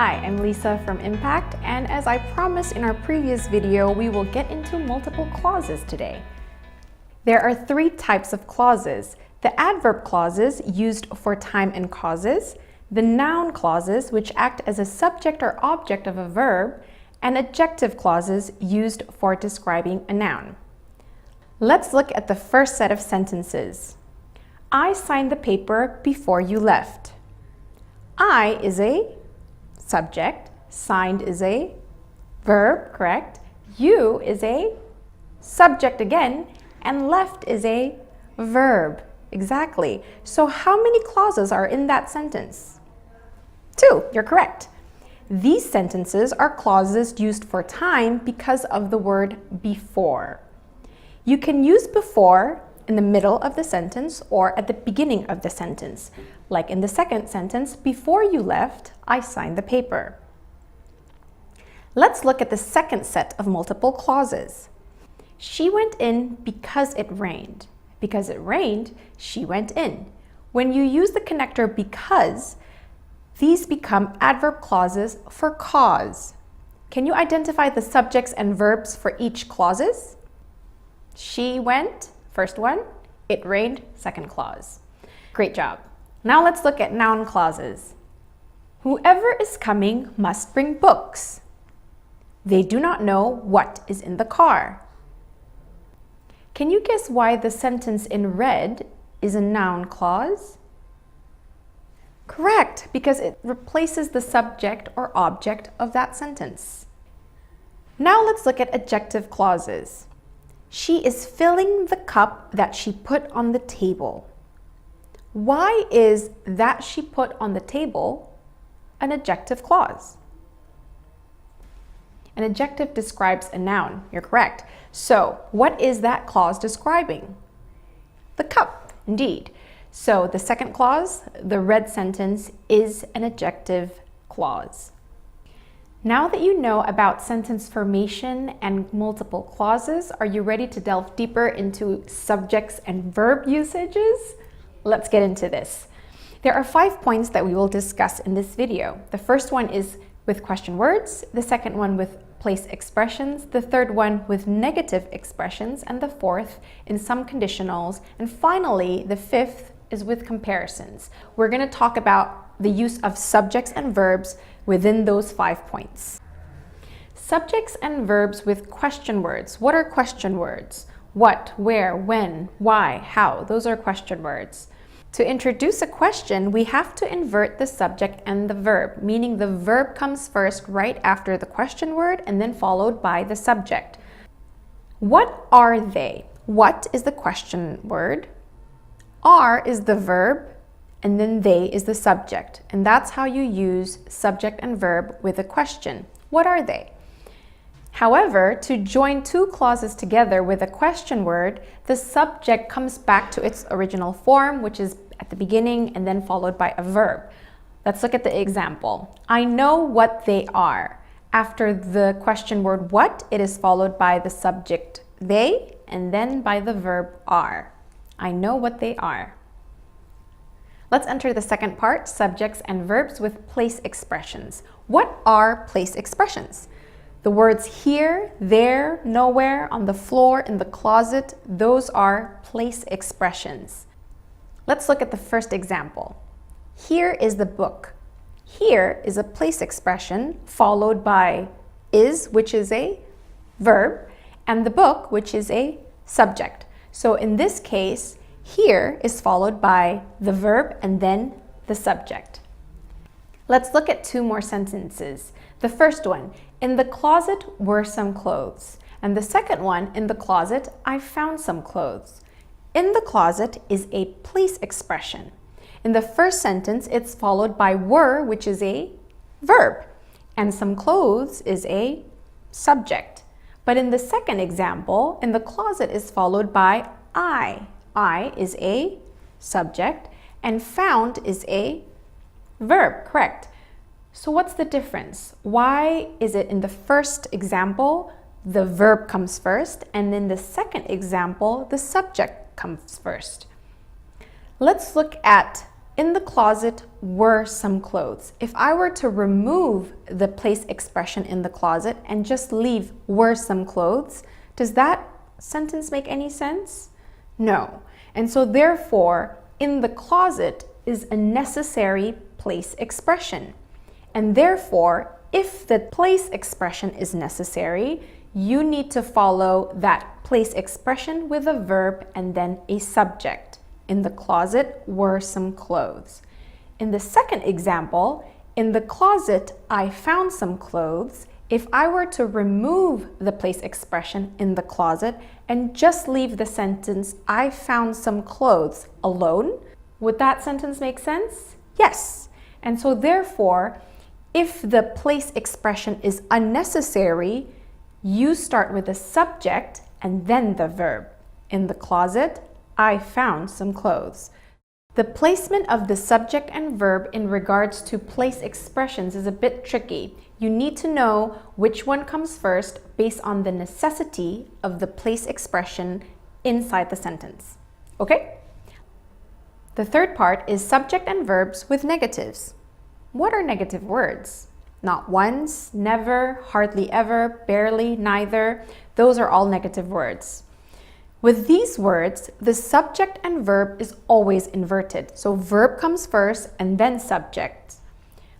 Hi, I'm Lisa from Impact, and as I promised in our previous video, we will get into multiple clauses today. There are three types of clauses: the adverb clauses used for time and causes, the noun clauses which act as a subject or object of a verb, and adjective clauses used for describing a noun. Let's look at the first set of sentences. I signed the paper before you left. I is a subject, signed is a verb, correct? You is a subject again, and left is a verb. Exactly. So how many clauses are in that sentence? 2, you're correct. These sentences are clauses used for time because of the word before. You can use before in the middle of the sentence or at the beginning of the sentence. Like in the second sentence, before you left, I signed the paper. Let's look at the second set of multiple clauses. She went in because it rained. Because it rained, she went in. When you use the connector because, these become adverb clauses for cause. Can you identify the subjects and verbs for each clauses? She went, first one. It rained, second clause. Great job. Now let's look at noun clauses. Whoever is coming must bring books. They do not know what is in the car. Can you guess why the sentence in red is a noun clause? Correct, because it replaces the subject or object of that sentence. Now let's look at adjective clauses. She is filling the cup that she put on the table. Why is that she put on the table an adjective clause? An adjective describes a noun, you're correct. So what is that clause describing? The cup, indeed. So the second clause, the red sentence, is an adjective clause. Now that you know about sentence formation and multiple clauses, are you ready to delve deeper into subjects and verb usages? Let's get into this. There are 5 points that we will discuss in this video. The first one is with question words, the second one with place expressions, the third one with negative expressions, and the fourth in some conditionals, and finally the fifth is with comparisons. We're going to talk about the use of subjects and verbs within those 5 points. Subjects and verbs with question words. What are question words? What, where, when, why, how. Those are question words. To introduce a question, we have to invert the subject and the verb, meaning the verb comes first right after the question word and then followed by the subject. What are they? What is the question word? Are is the verb, and then they is the subject. And that's how you use subject and verb with a question. What are they? However, to join two clauses together with a question word, the subject comes back to its original form, which is at the beginning and then followed by a verb. Let's look at the example. I know what they are. After the question word what, it is followed by the subject they and then by the verb are. I know what they are. Let's enter the second part, subjects and verbs with place expressions. What are place expressions? The words here, there, nowhere, on the floor, in the closet, those are place expressions. Let's look at the first example. Here is the book. Here is a place expression followed by is, which is a verb, and the book, which is a subject. So in this case, here is followed by the verb and then the subject. Let's look at 2 more sentences. The first one, in the closet were some clothes. And the second one, in the closet, I found some clothes. In the closet is a place expression. In the first sentence, it's followed by were, which is a verb, and some clothes is a subject. But in the second example, in the closet is followed by I. I is a subject, and found is a verb, correct? So what's the difference? Why is it in the first example, the verb comes first, and in the second example, the subject comes first? Let's look at In the closet were some clothes. If I were to remove the place expression in the closet and just leave were some clothes, does that sentence make any sense? No. And so therefore, in the closet is a necessary place expression. And therefore, if the place expression is necessary, you need to follow that place expression with a verb and then a subject. In the closet were some clothes. In the second example, in the closet I found some clothes. If I were to remove the place expression in the closet and just leave the sentence I found some clothes alone, would that sentence make sense? Yes. And so therefore, if the place expression is unnecessary, you start with the subject and then the verb. In the closet, I found some clothes. The placement of the subject and verb in regards to place expressions is a bit tricky. You need to know which one comes first based on the necessity of the place expression inside the sentence. Okay? The third part is subject and verbs with negatives. What are negative words? Not once, never, hardly ever, barely, neither. Those are all negative words. With these words, the subject and verb is always inverted. So verb comes first and then subject.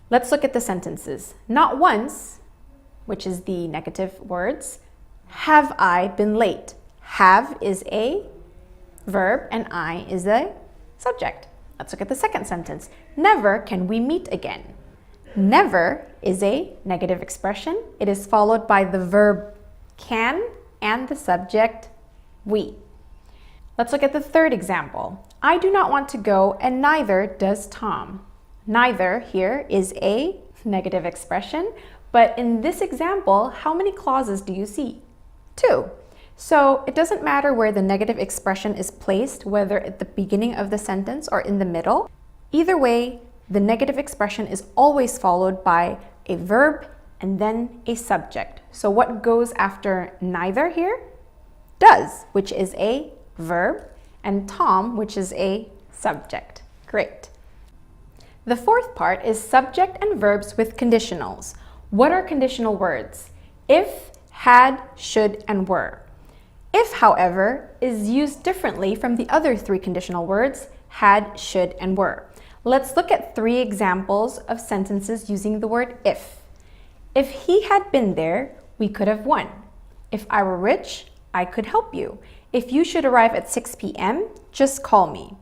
Let's look at the sentences. Not once, which is the negative words, have I been late. Have is a verb and I is a subject. Let's look at the second sentence. Never can we meet again. Never is a negative expression. It is followed by the verb can and the subject we. Let's look at the third example. I do not want to go and neither does Tom. Neither here is a negative expression, but in this example, how many clauses do you see? 2. So it doesn't matter where the negative expression is placed, whether at the beginning of the sentence or in the middle. Either way, the negative expression is always followed by a verb and then a subject. So what goes after neither here? Does, which is a verb, and Tom, which is a subject. Great. The fourth part is subject and verbs with conditionals. What are conditional words? If, had, should, and were. If, however, is used differently from the other 3 conditional words, had, should, and were. Let's look at 3 examples of sentences using the word if. If he had been there, we could have won. If I were rich, I could help you. If you should arrive at 6 p.m., just call me.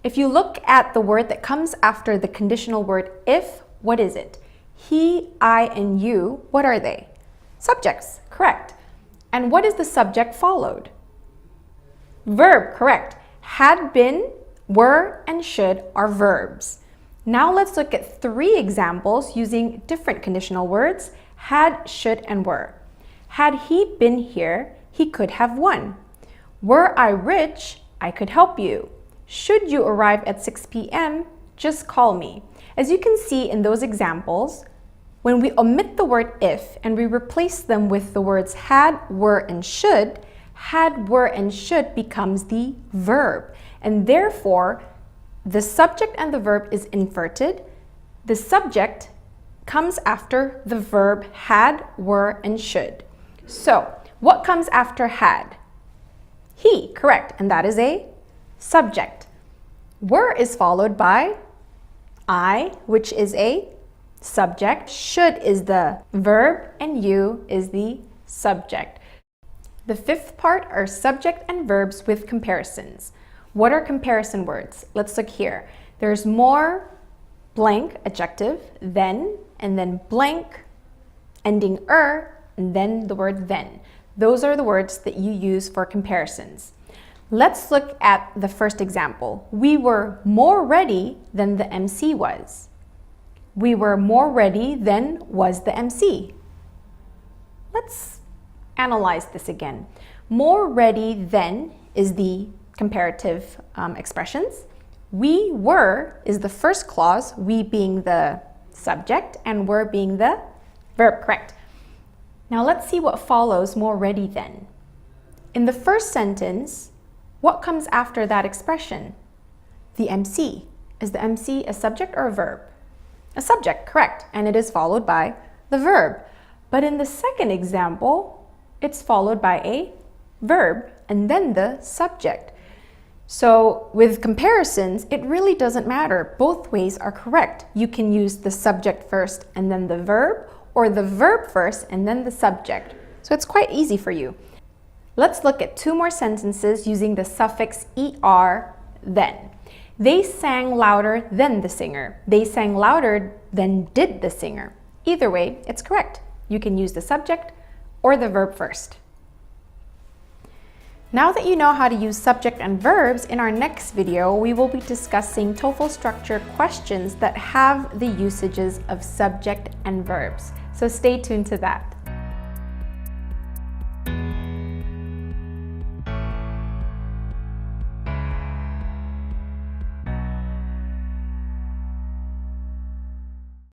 If you look at the word that comes after the conditional word if, what is it? He, I, and you, what are they? Subjects, correct. And what is the subject followed? Verb, correct. Had been, were, and should are verbs. Now let's look at 3 examples using different conditional words, had, should, and were. Had he been here, he could have won. Were I rich, I could help you. Should you arrive at 6 p.m., just call me. As you can see in those examples, when we omit the word if and we replace them with the words had, were, and should becomes the verb. And therefore, the subject and the verb is inverted. The subject comes after the verb had, were, and should. So, what comes after had? He, correct, and that is a subject. Were is followed by I, which is a subject. Should is the verb, and you is the subject. The 5th part are subject and verbs with comparisons. What are comparison words? Let's look here. There's more blank adjective, then, and then blank, ending and then the word then. Those are the words that you use for comparisons. Let's look at the first example. We were more ready than the MC was. We were more ready than was the MC. Let's analyze this again. More ready than is the comparative expressions. We were is the first clause, we being the subject and were being the verb, correct. Now let's see what follows more ready than. In the first sentence, what comes after that expression? The MC. is the MC a subject or a verb? A subject, correct, and it is followed by the verb. But in the second example, it's followed by a verb and then the subject. So with comparisons, it really doesn't matter. Both ways are correct. You can use the subject first and then the verb, or the verb first and then the subject. So it's quite easy for you. Let's look at 2 more sentences using the suffix er, then. They sang louder than the singer. They sang louder than did the singer. Either way, it's correct. You can use the subject or the verb first. Now that you know how to use subject and verbs, in our next video, we will be discussing TOEFL structure questions that have the usages of subject and verbs. So stay tuned to that.